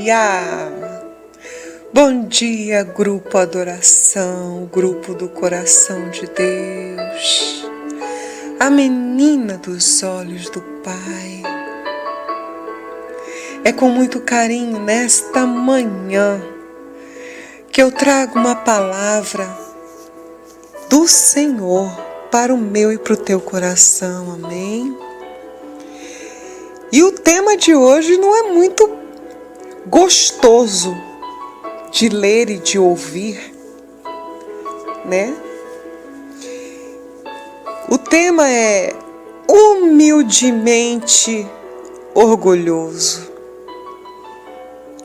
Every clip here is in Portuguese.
Aleluia! Bom dia, grupo Adoração, grupo do coração de Deus, a menina dos olhos do Pai. É com muito carinho nesta manhã que eu trago uma palavra do Senhor para o meu e para o teu coração, amém? E o tema de hoje não é muito gostoso de ler e de ouvir, né? O tema é humildemente orgulhoso.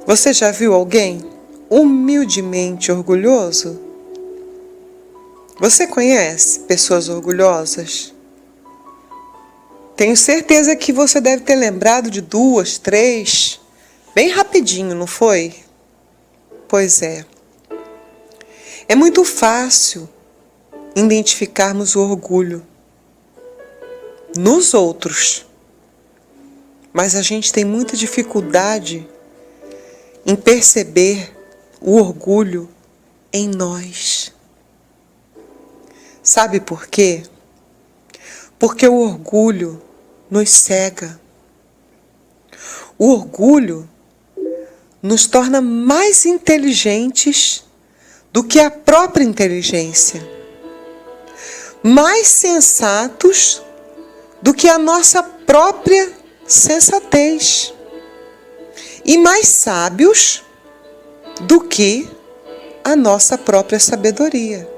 Você já viu alguém humildemente orgulhoso? Você conhece pessoas orgulhosas? Tenho certeza que você deve ter lembrado de 2, 3, bem rapidinho, não foi? Pois é. É muito fácil identificarmos o orgulho nos outros, mas a gente tem muita dificuldade em perceber o orgulho em nós. Sabe por quê? Porque o orgulho nos cega. O orgulho nos torna mais inteligentes do que a própria inteligência, mais sensatos do que a nossa própria sensatez e mais sábios do que a nossa própria sabedoria.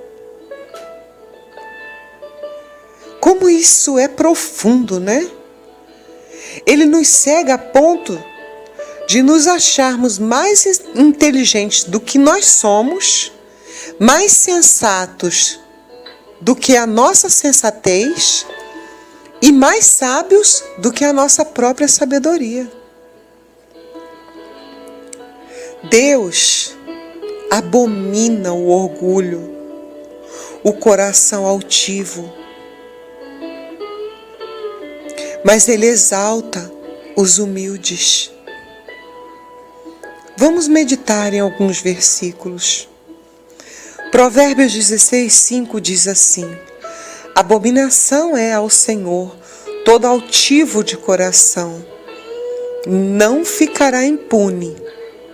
Como isso é profundo, né? Ele nos cega a ponto de nos acharmos mais inteligentes do que nós somos, mais sensatos do que a nossa sensatez e mais sábios do que a nossa própria sabedoria. Deus abomina o orgulho, o coração altivo, mas Ele exalta os humildes. Vamos meditar em alguns versículos. Provérbios 16:5 diz assim: abominação é ao Senhor todo altivo de coração, não ficará impune,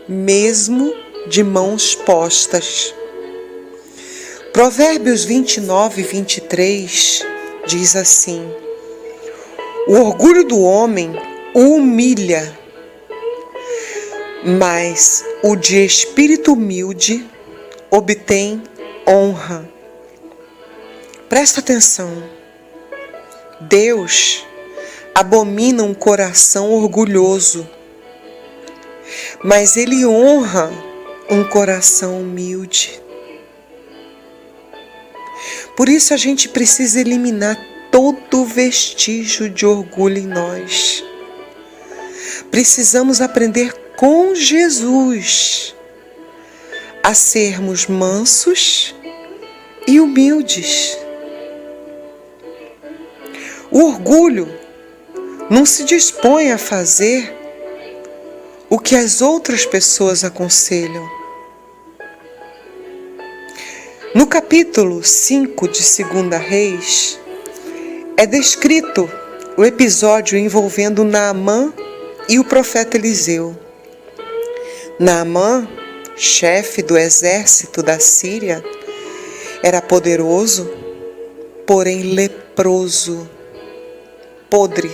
mesmo de mãos postas. Provérbios 29:23 diz assim: o orgulho do homem o humilha, mas o de espírito humilde obtém honra. Presta atenção. Deus abomina um coração orgulhoso, mas Ele honra um coração humilde. Por isso a gente precisa eliminar todo vestígio de orgulho em nós. Precisamos aprender com Jesus a sermos mansos e humildes. O orgulho não se dispõe a fazer o que as outras pessoas aconselham. No capítulo 5 de 2 Reis, é descrito o episódio envolvendo Naamã e o profeta Eliseu. Naamã, chefe do exército da Síria, era poderoso, porém leproso, podre.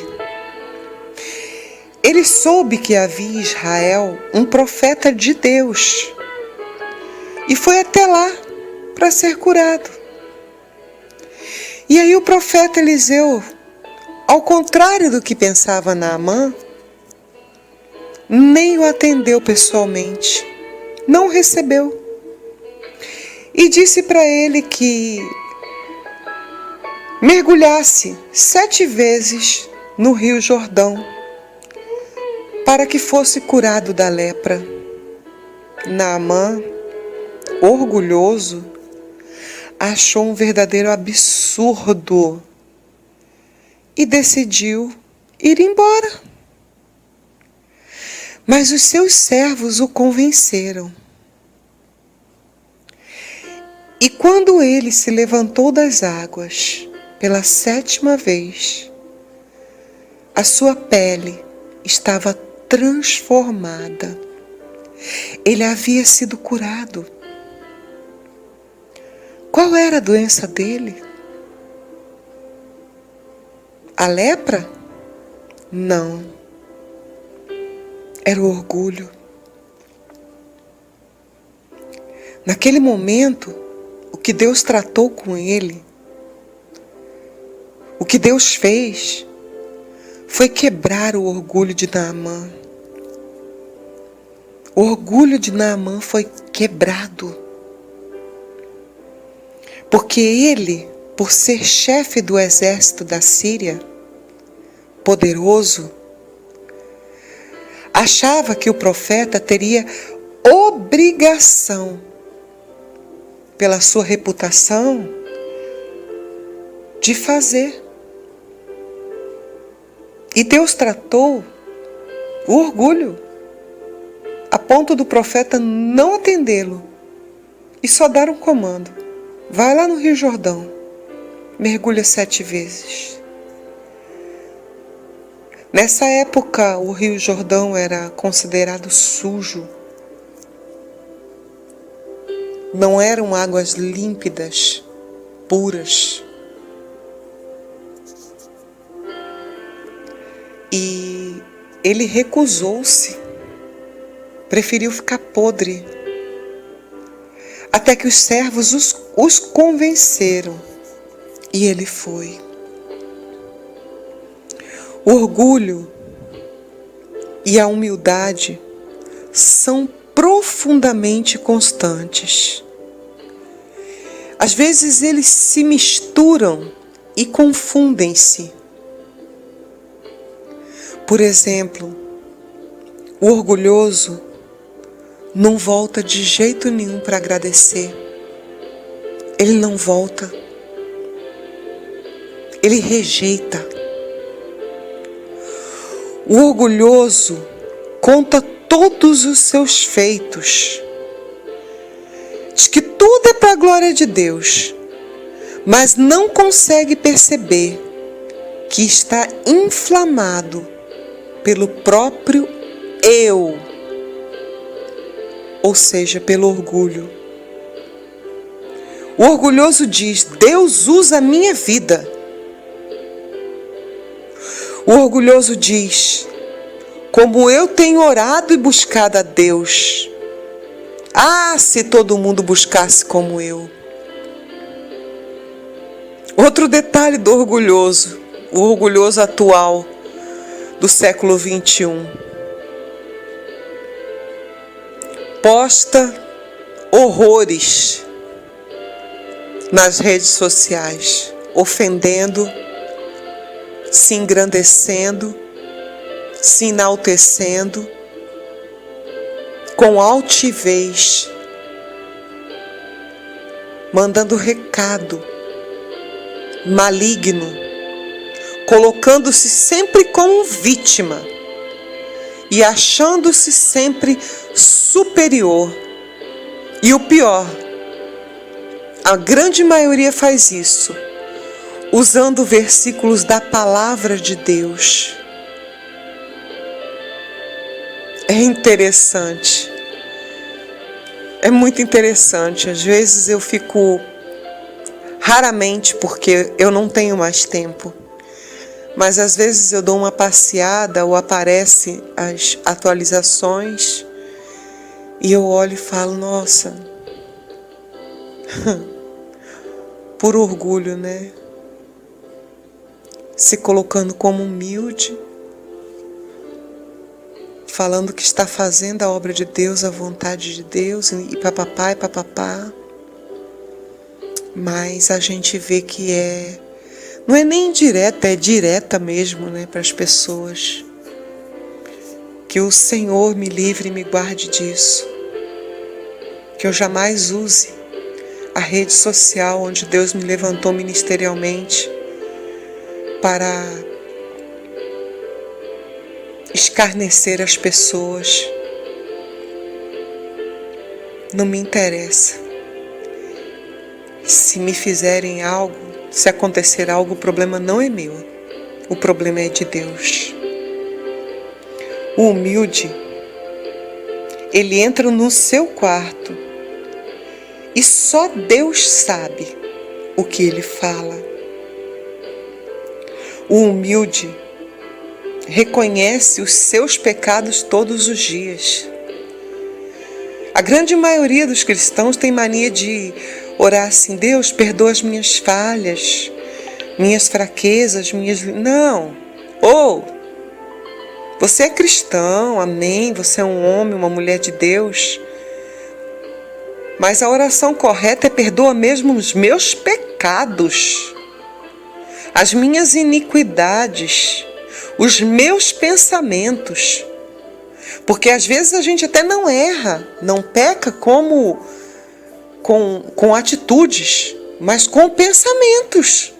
Ele soube que havia em Israel um profeta de Deus e foi até lá para ser curado. E aí o profeta Eliseu, ao contrário do que pensava Naamã, nem o atendeu pessoalmente, não o recebeu. E disse para ele que mergulhasse 7 vezes no Rio Jordão, para que fosse curado da lepra. Naamã, orgulhoso, achou um verdadeiro absurdo e decidiu ir embora. Mas os seus servos o convenceram. E quando ele se levantou das águas pela 7ª vez, a sua pele estava transformada. Ele havia sido curado. Qual era a doença dele? A lepra? Não. Era o orgulho. Naquele momento, o que Deus tratou com ele, o que Deus fez, foi quebrar o orgulho de Naamã. O orgulho de Naamã foi quebrado. Porque ele, por ser chefe do exército da Síria, poderoso, achava que o profeta teria obrigação, pela sua reputação, de fazer. E Deus tratou o orgulho, a ponto do profeta não atendê-lo e só dar um comando: vai lá no Rio Jordão, mergulha 7 vezes. Nessa época, o Rio Jordão era considerado sujo. Não eram águas límpidas, puras. E ele recusou-se, preferiu ficar podre, até que os servos os convenceram, e ele foi. O orgulho e a humildade são profundamente constantes. Às vezes eles se misturam e confundem-se. Por exemplo, o orgulhoso não volta de jeito nenhum para agradecer. Ele não volta. Ele rejeita. O orgulhoso conta todos os seus feitos. Diz que tudo é para a glória de Deus, mas não consegue perceber que está inflamado pelo próprio eu, ou seja, pelo orgulho. O orgulhoso diz: Deus usa a minha vida. O orgulhoso diz: como eu tenho orado e buscado a Deus. Ah, se todo mundo buscasse como eu. Outro detalhe do orgulhoso, o orgulhoso atual do século 21. Posta horrores nas redes sociais, ofendendo, se engrandecendo, se enaltecendo, com altivez, mandando recado maligno, colocando-se sempre como vítima e achando-se sempre superior. E o pior, a grande maioria faz isso, usando versículos da palavra de Deus. É interessante. É muito interessante. Às vezes eu fico, raramente, porque eu não tenho mais tempo, mas às vezes eu dou uma passeada ou aparece as atualizações e eu olho e falo: nossa, por orgulho, né? Se colocando como humilde, falando que está fazendo a obra de Deus, a vontade de Deus, e papapá e papapá. Mas a gente vê que não é nem indireta, é direta mesmo, né, para as pessoas. Que o Senhor me livre e me guarde disso. Que eu jamais use a rede social onde Deus me levantou ministerialmente para escarnecer as pessoas. Não me interessa. Se me fizerem algo, se acontecer algo, o problema não é meu. O problema é de Deus. O humilde, ele entra no seu quarto e só Deus sabe o que ele fala. O humilde reconhece os seus pecados todos os dias. A grande maioria dos cristãos tem mania de orar assim: Deus, perdoa as minhas falhas, minhas fraquezas, Não! Você é cristão, amém, você é um homem, uma mulher de Deus. Mas a oração correta é: perdoa mesmo os meus pecados, as minhas iniquidades, os meus pensamentos. Porque às vezes a gente até não erra, não peca com atitudes, mas com pensamentos.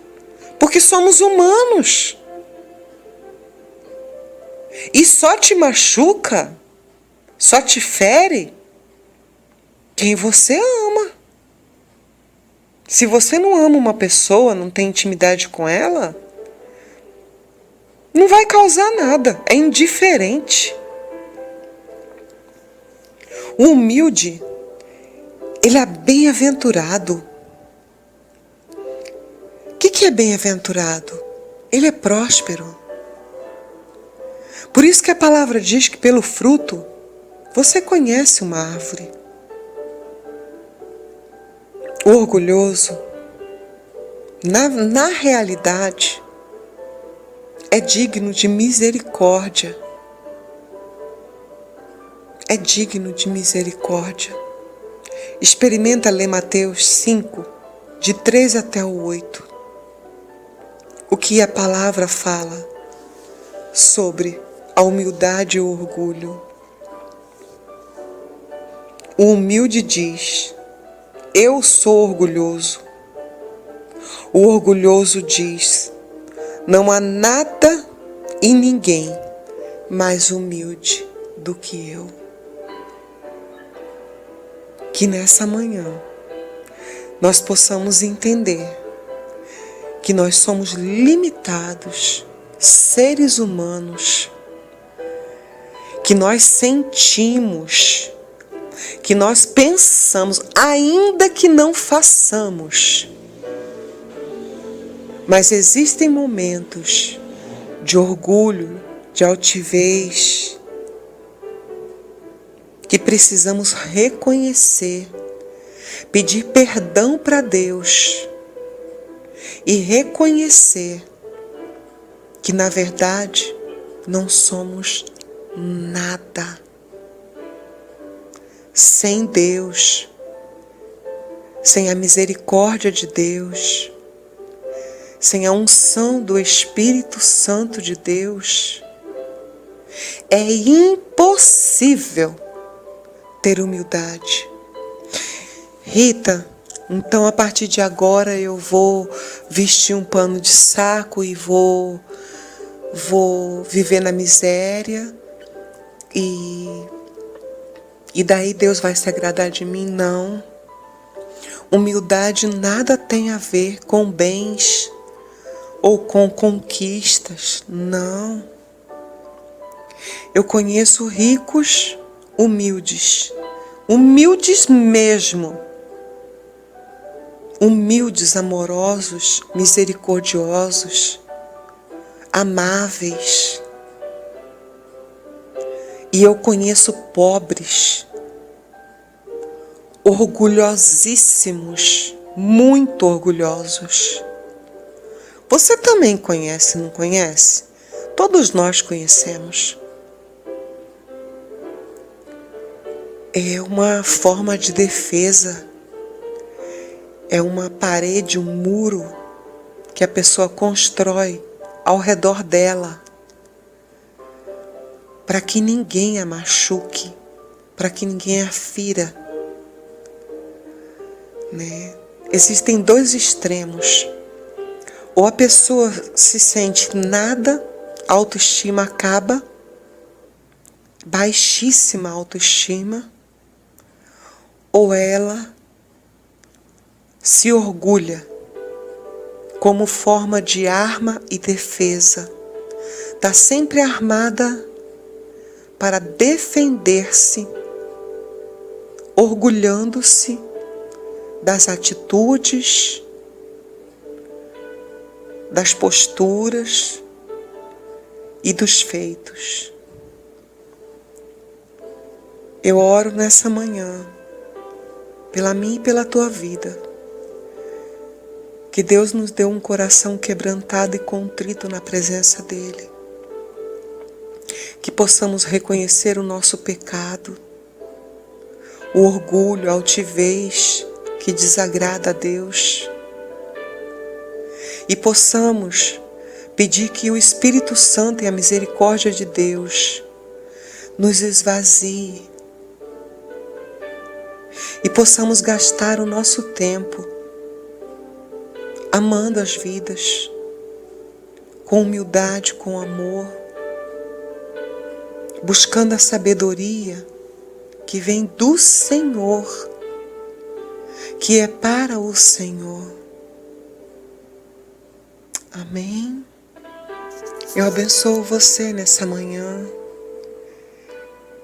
Porque somos humanos. E só te machuca, só te fere quem você ama. Se você não ama uma pessoa, não tem intimidade com ela, não vai causar nada, é indiferente. O humilde, ele é bem-aventurado. O que é bem-aventurado? Ele é próspero. Por isso que a palavra diz que pelo fruto você conhece uma árvore. O orgulhoso, na realidade, é digno de misericórdia. É digno de misericórdia. Experimenta ler Mateus 5, de 3 até o 8. O que a palavra fala sobre a humildade e o orgulho. O humilde diz: eu sou orgulhoso. O orgulhoso diz: não há nada e ninguém mais humilde do que eu. Que nessa manhã nós possamos entender que nós somos limitados, seres humanos, que nós sentimos, que nós pensamos, ainda que não façamos. Mas existem momentos de orgulho, de altivez, que precisamos reconhecer, pedir perdão para Deus e reconhecer que, na verdade, não somos nada. Sem Deus, sem a misericórdia de Deus, sem a unção do Espírito Santo de Deus, é impossível ter humildade. Rita, então a partir de agora eu vou vestir um pano de saco e vou viver na miséria e daí Deus vai se agradar de mim? Não. Humildade nada tem a ver com bens ou com conquistas. Não. Eu conheço ricos humildes, humildes mesmo, humildes, amorosos, misericordiosos, amáveis. E eu conheço pobres, orgulhosíssimos, muito orgulhosos. Você também conhece, não conhece? Todos nós conhecemos. É uma forma de defesa, é uma parede, um muro que a pessoa constrói ao redor dela, para que ninguém a machuque, para que ninguém a fira, né? Existem dois extremos. Ou a pessoa se sente nada, a autoestima acaba, baixíssima autoestima, ou ela se orgulha como forma de arma e defesa, está sempre armada para defender-se, orgulhando-se das atitudes, das posturas e dos feitos. Eu oro nessa manhã, pela minha e pela tua vida, que Deus nos dê um coração quebrantado e contrito na presença dEle, que possamos reconhecer o nosso pecado, o orgulho, a altivez que desagrada a Deus, e possamos pedir que o Espírito Santo e a misericórdia de Deus nos esvazie e possamos gastar o nosso tempo amando as vidas, com humildade, com amor, buscando a sabedoria que vem do Senhor, que é para o Senhor. Amém? Eu abençoo você nessa manhã,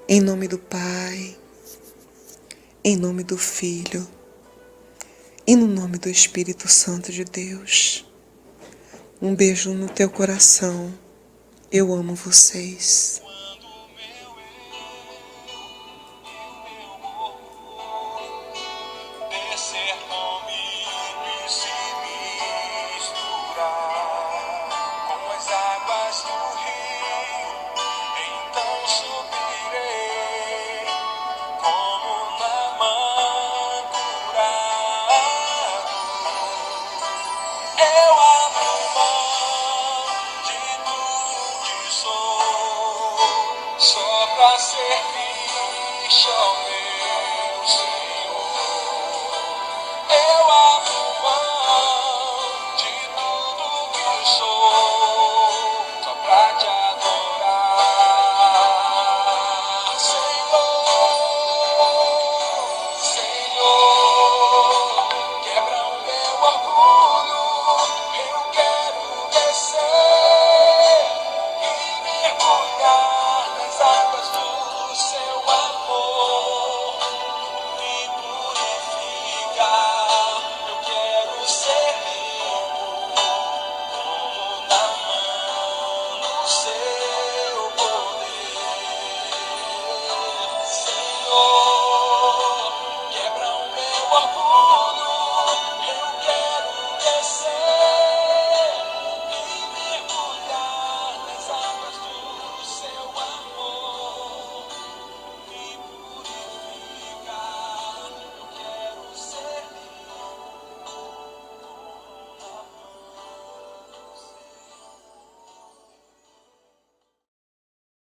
em nome do Pai, em nome do Filho e no nome do Espírito Santo de Deus. Um beijo no teu coração. Eu amo vocês.